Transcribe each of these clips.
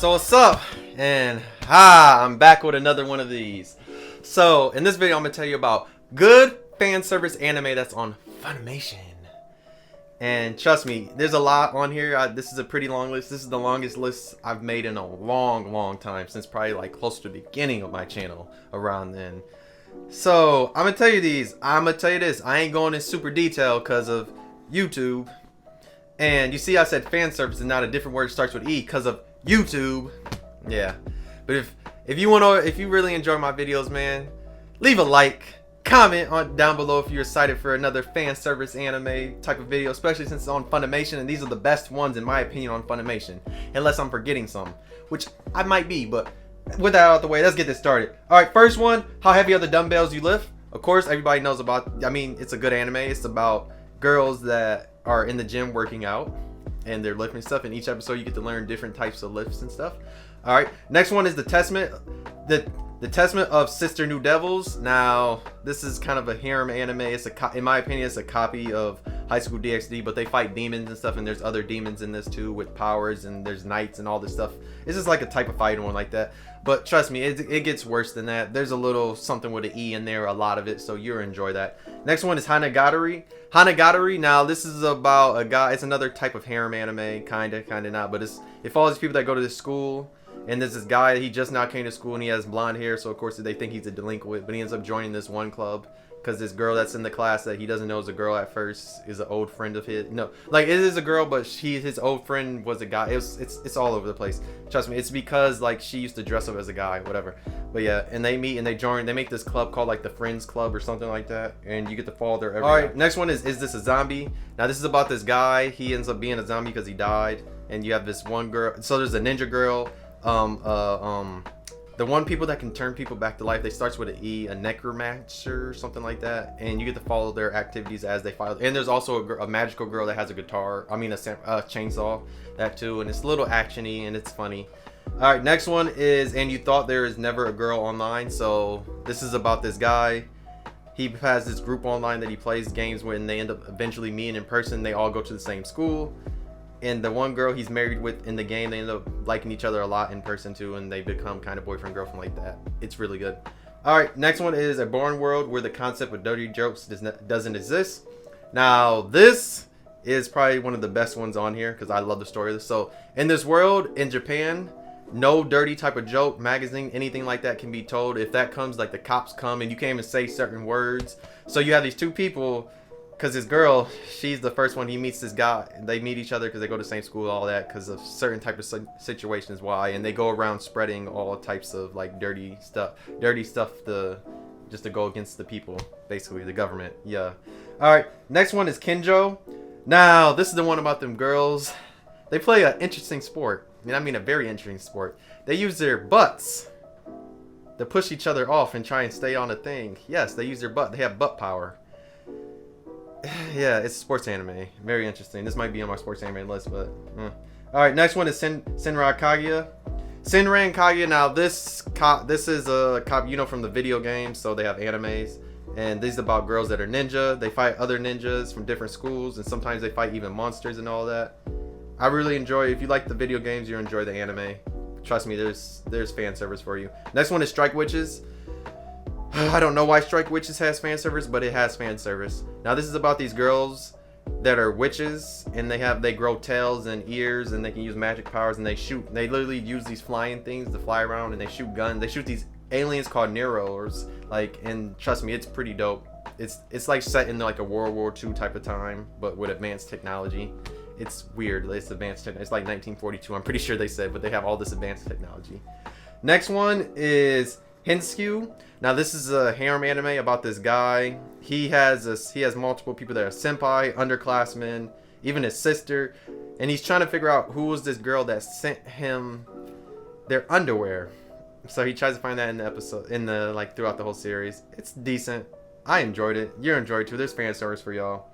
So what's up? And I'm back with another one of these. So in this video I'm gonna tell you about good fan service anime that's on Funimation. And trust me, there's a lot on here. This is a pretty long list. This is the longest list I've made in a long time, since probably like close to the beginning of my channel, around then. So I'm gonna tell you these. I'm gonna tell you this. I ain't going in super detail because of YouTube. And you see I said fan service and not a different word starts with E because of YouTube. Yeah. But if you really enjoy my videos, man, leave a like, comment down below if you're excited for another fan service anime type of video, especially since it's on Funimation, and these are the best ones in my opinion on Funimation, unless I'm forgetting some, which I might be. But with that out of the way, let's get this started. Alright, first one, how heavy are the dumbbells you lift? Of course, everybody knows about, I mean, it's a good anime. It's about girls that are in the gym working out and they're lifting stuff. In each episode you get to learn different types of lifts and stuff. All right, next one is the Testament of Sister New Devils. Now this is kind of a harem anime. It's in my opinion it's a copy of High School DxD, but they fight demons and stuff, and there's other demons in this too with powers, and there's knights and all this stuff. It's just like a type of fighting one like that, but trust me, it gets worse than that. There's a little something with an E in there, a lot of it, so you'll enjoy that. Next one is Hanagatari. Now this is about a guy. It's another type of harem anime, kinda not, but it follows people that go to this school. And there's this guy, he just now came to school and he has blonde hair, so of course they think he's a delinquent, but he ends up joining this one club because this girl that's in the class that he doesn't know is a girl at first is an old friend of his. No, like it is a girl, but his old friend was a guy. It's all over the place. Trust me, it's because like she used to dress up as a guy, whatever. But yeah, and they meet and they make this club called like the Friends Club or something like that, and you get to follow their every. All right, next one is this a zombie? Now this is about this guy. He ends up being a zombie because he died, and you have this one girl. So there's a ninja girl. The one people that can turn people back to life, they starts with an E, a necromancer or something like that, and you get to follow their activities as they follow. And there's also a magical girl that has a guitar, I mean a chainsaw, that too, and it's a little actiony and it's funny. All right, next one is And You Thought There Is Never a Girl Online. So this is about this guy. He has this group online that he plays games with, and they end up eventually meeting in person. They all go to the same school. And the one girl he's married with in the game, they end up liking each other a lot in person too, and they become kind of boyfriend girlfriend like that. It's really good. All right, next one is A Born World, where the concept of dirty jokes doesn't exist. Now this is probably one of the best ones on here because I love the story of this. So in this world, in Japan, no dirty type of joke, magazine, anything like that can be told. If that comes, like the cops come and you can't even say certain words. So you have these two people. Because this girl, she's the first one. He meets this guy. They meet each other because they go to the same school, all that, because of certain type of situations why. And they go around spreading all types of like dirty stuff just to go against the people, basically the government. Yeah. All right. Next one is Kenjo. Now this is the one about them girls. They play an interesting sport. I mean a very interesting sport. They use their butts to push each other off and try and stay on a thing. Yes, they use their butt. They have butt power. Yeah, it's a sports anime. Very interesting. This might be on my sports anime list, but Alright, next one is SENRAN Kaguya. SENRAN Kaguya. Now this is a cop, you know, from the video games, so they have animes, and these are about girls that are ninja. They fight other ninjas from different schools, and sometimes they fight even monsters and all that. I really enjoy, if you like the video games, you'll enjoy the anime. Trust me, there's fan service for you. Next one is Strike Witches. I don't know why Strike Witches has fan service, but it has fan service. Now this is about these girls that are witches, and they grow tails and ears, and they can use magic powers, and they literally use these flying things to fly around, and they shoot guns. They shoot these aliens called Neros, and trust me, it's pretty dope. It's like set in like a World War II type of time, but with advanced technology. It's weird. It's advanced technology. It's like 1942, I'm pretty sure they said, but they have all this advanced technology. Next one is HENSUKU. Now this is a harem anime about this guy. He has multiple people that are senpai, underclassmen, even his sister, and he's trying to figure out who was this girl that sent him their underwear. So he tries to find that in the episode, throughout the whole series. It's decent. I enjoyed it. You enjoyed it too. There's fan service for y'all.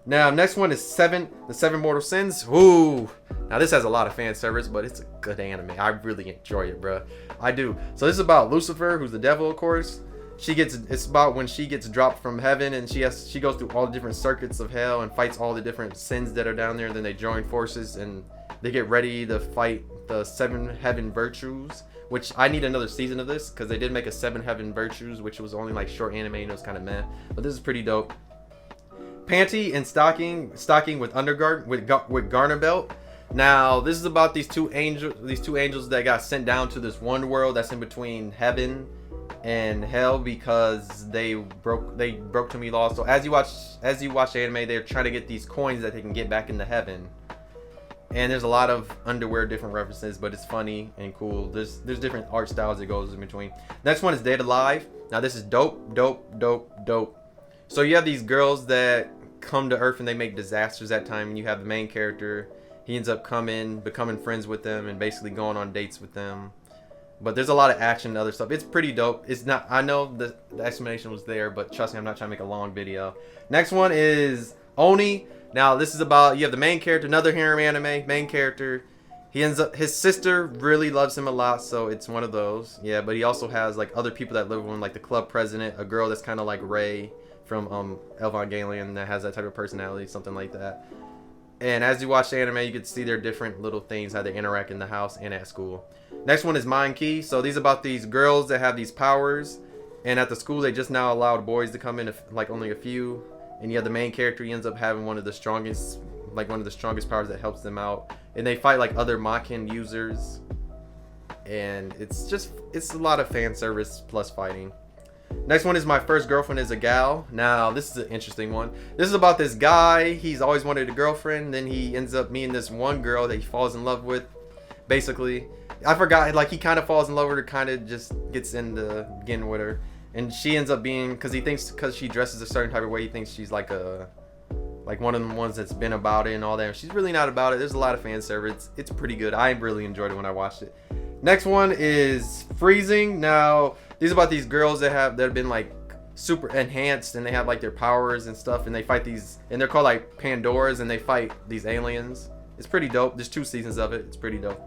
Now, next one is The Seven Mortal Sins. Ooh. Now, this has a lot of fan service, but it's a good anime. I really enjoy it, bro. I do. So, this is about Lucifer, who's the devil, of course. It's about when she gets dropped from heaven, and she goes through all the different circuits of hell and fights all the different sins that are down there. And then they join forces, and They get ready to fight the 7 Heaven Virtues, which I need another season of this because they did make a 7 Heaven Virtues, which was only like short anime and it was kind of meh. But this is pretty dope. Panty and stocking with undergarment with garter belt. Now this is about these two angels that got sent down to this one world that's in between heaven and hell because they broke to me law. So as you watch the anime, they're trying to get these coins that they can get back into heaven. And there's a lot of underwear, different references, but it's funny and cool. There's different art styles that goes in between. Next one is Dead Alive. Now this is dope. So you have these girls that come to Earth and they make disasters at time, and you have the main character. He ends up becoming friends with them and basically going on dates with them. But there's a lot of action and other stuff. It's pretty dope. It's not, I know the explanation was there, but trust me, I'm not trying to make a long video. Next one is Oni. Now this is about, you have the main character, another harem anime, main character. His sister really loves him a lot, so it's one of those. Yeah, but he also has like other people that live with him, like the club president, a girl that's kind of like Ray from Evangelion that has that type of personality, something like that. And as you watch the anime, you can see their different little things, how they interact in the house and at school. Next one is Mind Key. So these are about these girls that have these powers, and at the school they just now allowed boys to come in, like only a few. And you have the main character, he ends up having one of the strongest powers that helps them out. And they fight like other Makin users. And it's a lot of fan service plus fighting. Next one is My First Girlfriend is a Gal. Now this is an interesting one. This is about this guy. He's always wanted a girlfriend. Then he ends up meeting this one girl that he falls in love with. Basically, I forgot, like he kind of falls in love with her, kind of just gets into getting with her. And she ends up being, because she dresses a certain type of way, he thinks she's like one of the ones that's been about it and all that. She's really not about it. There's a lot of fan service. It's pretty good. I really enjoyed it when I watched it. Next one is Freezing. Now these are about these girls that have been like super enhanced, and they have like their powers and stuff, and they fight these, and they're called like Pandoras, and they fight these aliens. It's pretty dope. There's 2 seasons of it. It's pretty dope.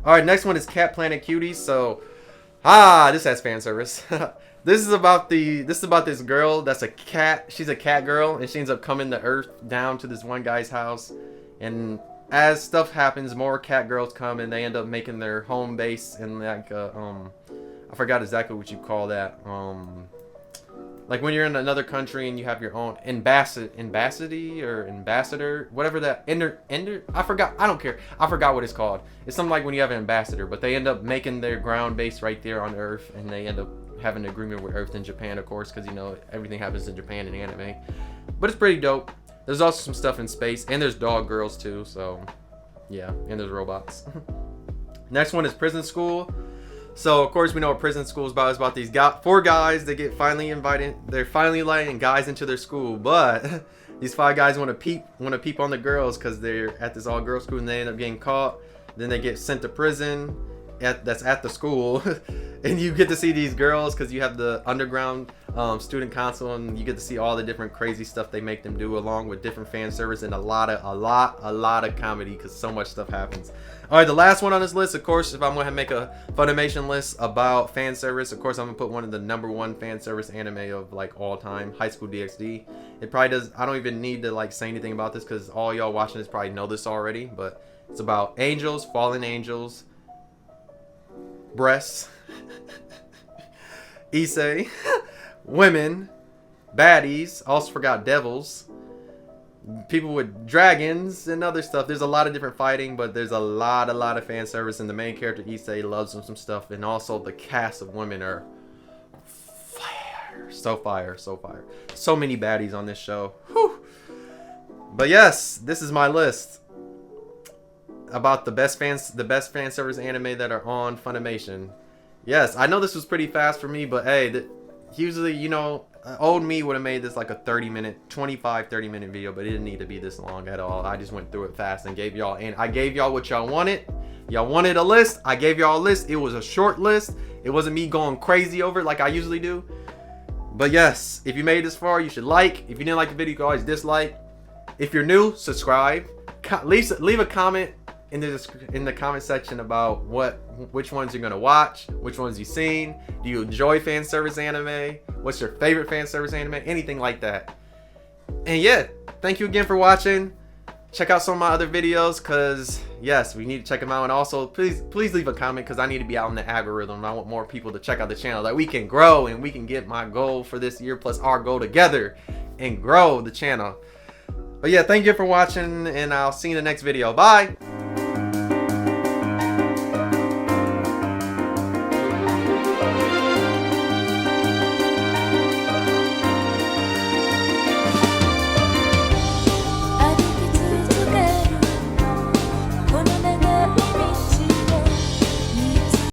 All right, next one is AGAT-PLANET Cuties. So, this has fan service. This is about this girl that's a cat. She's a cat girl, and she ends up coming to Earth down to this one guy's house. And as stuff happens, more cat girls come, and they end up making their home base in like I forgot exactly what you call that. Like when you're in another country and you have your own ambassador, whatever that I forgot. I don't care. I forgot what it's called. It's something like when you have an ambassador, but they end up making their ground base right there on Earth, and they end up having an agreement with Earth and Japan, of course, because you know everything happens in Japan in anime. But it's pretty dope. There's also some stuff in space, and there's dog girls too. So yeah, and there's robots. Next one is Prison School. So of course we know what Prison School is about. It's about these 4 guys that get finally invited. They're finally letting guys into their school, but these 5 guys want to peep on the girls because they're at this all-girls school, and they end up getting caught. Then they get sent to prison that's at the school. And you get to see these girls because you have the underground student council, and you get to see all the different crazy stuff they make them do, along with different fan service and a lot of comedy, because so much stuff happens. All right, the last one on this list, of course, if I'm going to make a Funimation list about fan service, of course I'm going to put one of the #1 fan service anime of like all time, High School DxD. It probably does, I don't even need to like say anything about this because all y'all watching this probably know this already, but it's about angels, fallen angels, breasts, Issei, women, baddies, also forgot devils, people with dragons and other stuff. There's a lot of different fighting, but there's a lot of fan service, and the main character Issei loves some stuff, and also the cast of women are fire. So many baddies on this show. Whew. But yes, this is my list about the best fan service anime that are on Funimation. Yes, I know this was pretty fast for me, but hey, usually, you know, old me would have made this like a 25-30 minute video, but it didn't need to be this long at all. I just went through it fast and gave y'all, and I gave y'all what y'all wanted. Y'all wanted a list, I gave y'all a list. It was a short list. It wasn't me going crazy over it like I usually do. But yes, if you made this far, you should like. If you didn't like the video, you can always dislike. If you're new, subscribe. Leave a comment in the comment section about which ones you're gonna watch, which ones you've seen. Do you enjoy fan service anime? What's your favorite fan service anime? Anything like that. And yeah, thank you again for watching. Check out some of my other videos, because yes, we need to check them out. And also, please leave a comment, because I need to be out in the algorithm. I want more people to check out the channel, that we can grow and we can get my goal for this year plus our goal together and grow the channel. But yeah, thank you for watching, and I'll see you in the next video. Bye.